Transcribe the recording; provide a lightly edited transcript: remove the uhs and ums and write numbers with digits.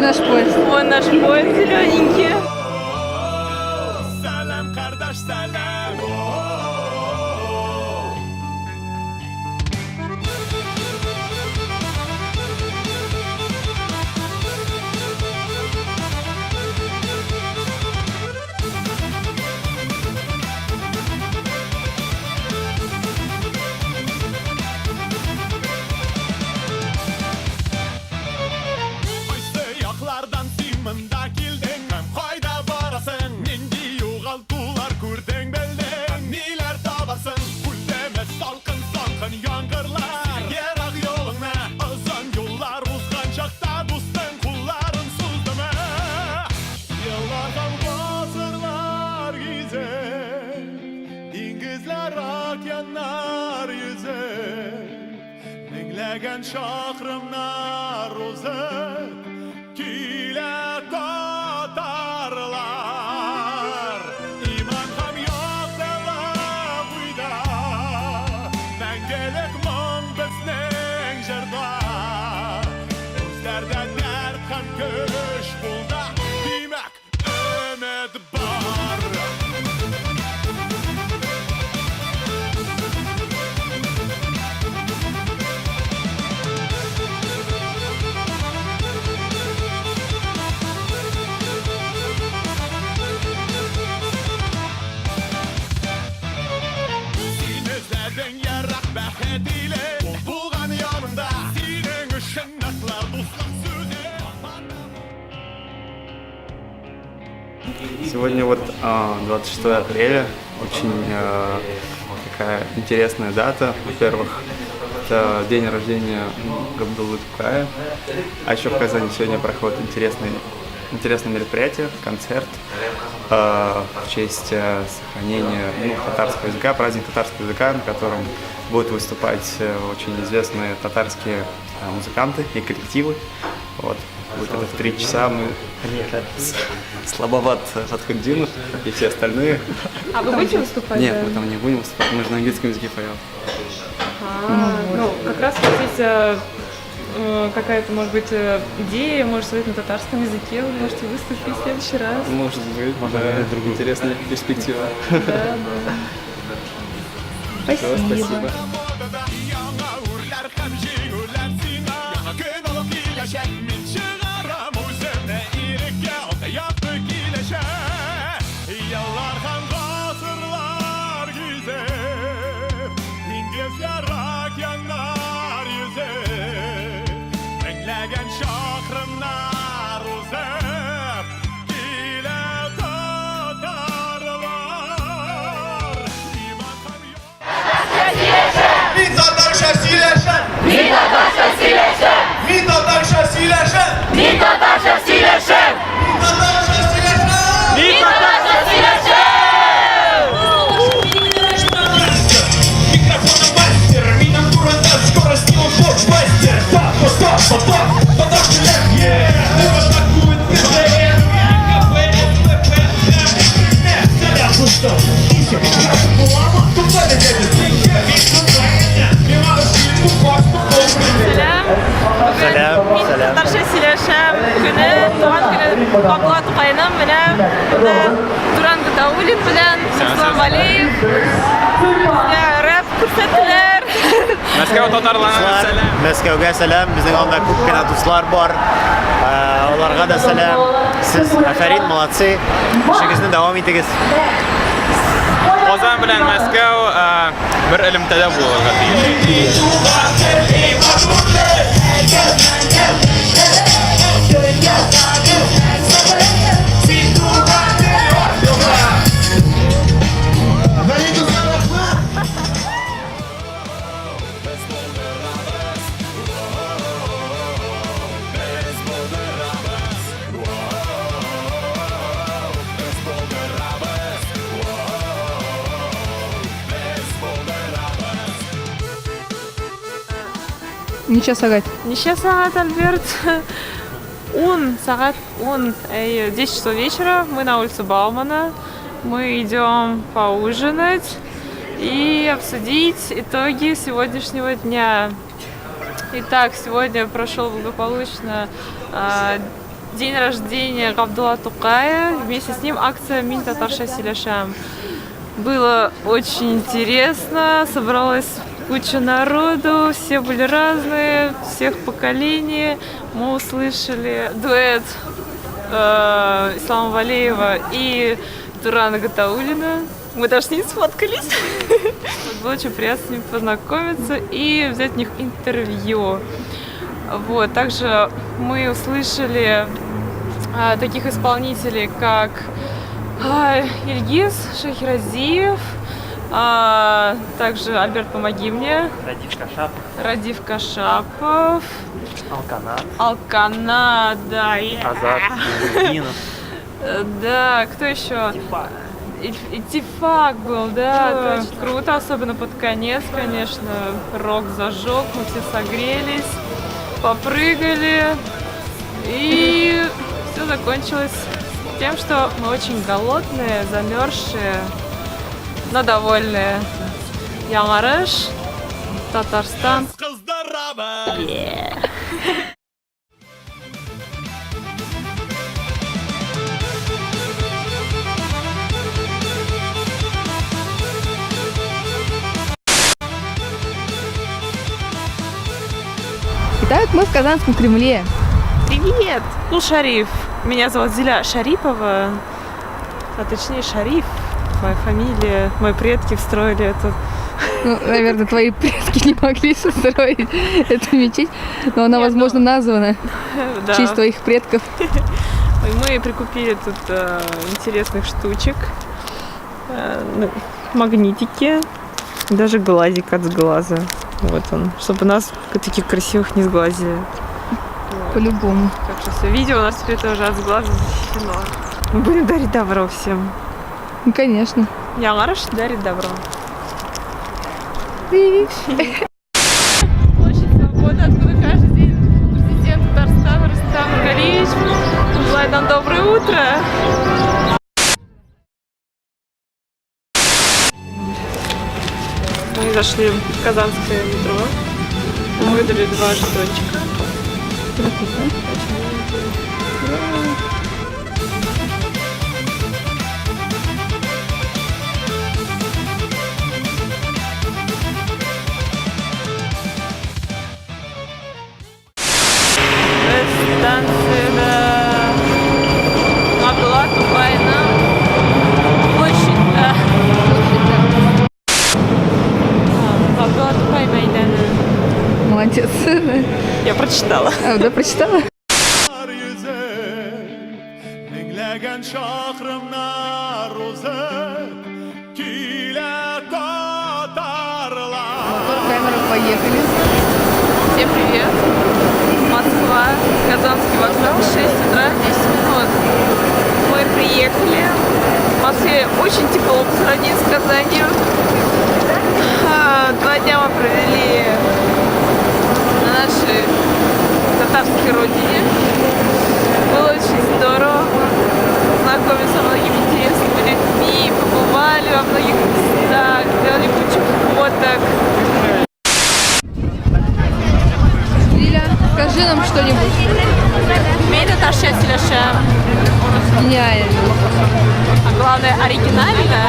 наш поезд. Вон наш поезд зелененький. Minglegen şahrımlar uzak Kile tatarlar İman ham yok dela buyda Ben gelek mon bizning jirda O'zlarda dard ham ko'sh bulda Demak umid bor Сегодня вот 26 апреля, очень такая интересная дата. Во-первых, это день рождения Габдуллы Тукая, а еще в Казани сегодня проходит интересное мероприятие, концерт в честь сохранения татарского языка, праздник татарского языка, на котором будут выступать очень известные татарские музыканты и коллективы. Вот. Будет это в 3 часа, мы слабоват Фатхуддинов и все остальные. А вы будете выступать? Нет, мы там не будем выступать, мы же на английском языке поем. Ну, как раз вот здесь какая-то, может быть, идея, может быть, на татарском языке вы можете выступить в следующий раз. Может быть, да, интересная перспектива. Да. Спасибо. Спасибо. Татарча сөйләшәм көне, туган көне Габдулла Тукайның менә Дуранго Даулет белән Ислам Галиев рэп күрсәттеләр. Мәскәү татарларына сәлам. Мәскәүгә сәлам. Безнең анда күп кенә дуслар бар. Аларга да сәлам. Сез афәрин, молодцы. Эшегезне дәвам итегез. Казан белән Мәскәү бер элемтәдә булырга тиеш. Ничә сәгать? Ничә сәгать, Альберт? 10 сәгать, 10 часов вечера. Мы на улице Баумана. Мы идем поужинать и обсудить итоги сегодняшнего дня. Итак, сегодня прошел благополучно день рождения Габдулла Тукая. Вместе с ним акция «Мин татарша сөйләшәм». Было очень интересно, собралась куча народу, все были разные, всех поколений. Мы услышали дуэт Ислама Валеева и Турана Гатауллина. Мы даже с ними сфоткались. Было очень приятно с ними познакомиться и взять у них интервью. Вот. Также мы услышали таких исполнителей, как Ильгиз Шахиразиев, также Альберт «Помоги мне», Радив Кашапов, Алкана, да, Азат, да, кто еще? Итифак был, да, точно. Круто, особенно под конец, конечно, рок зажег, мы все согрелись, попрыгали, и все закончилось тем, что мы очень голодные, замерзшие, но довольные. Яңарыш, Татарстан. Итак, мы в Казанском Кремле. Привет! Ну, Шариф. Меня зовут Зиля Шарипова, а точнее Шариф. Моя фамилия, мои предки встроили эту. Ну, наверное, твои предки не могли строить эту мечеть, но она, возможно, названа Да. в честь твоих предков. Мы прикупили тут интересных штучек, магнитики, даже глазик от сглаза. Вот он, чтобы нас таких красивых не сглазили. По-любому. Так что все, видео у нас теперь тоже от сглаза защищено. Мы будем дарить добро всем. Ну, конечно. Яңарыш дарит добро. Привет. Площадь Свободы, откуда каждый день президент Татарстана Рустам Гариевич желает нам доброе утро. Мы зашли в казанское метро. Нам выдали 2 жетончика. Станция Габдулла Тукайна. Площадь Габдулла Тукай мәйданы. Молодец. Я прочитала. А, да, прочитала? Dinlegen şahrımlar uzak Kile tatarlar Камера, поехали. Всем привет. Москва, Казанский вокзал, 6 утра, 10 минут. Мы приехали. В Москве очень тепло по сравнению с Казанью. 2 дня мы провели на нашей татарской родине. Было очень здорово. Знакомились со многими интересными людьми, побывали во многих местах, сделали кучу фоток. Лиля, скажи нам что-нибудь. Мен татарша сөйләшәм. Гениально. А главное, оригинально.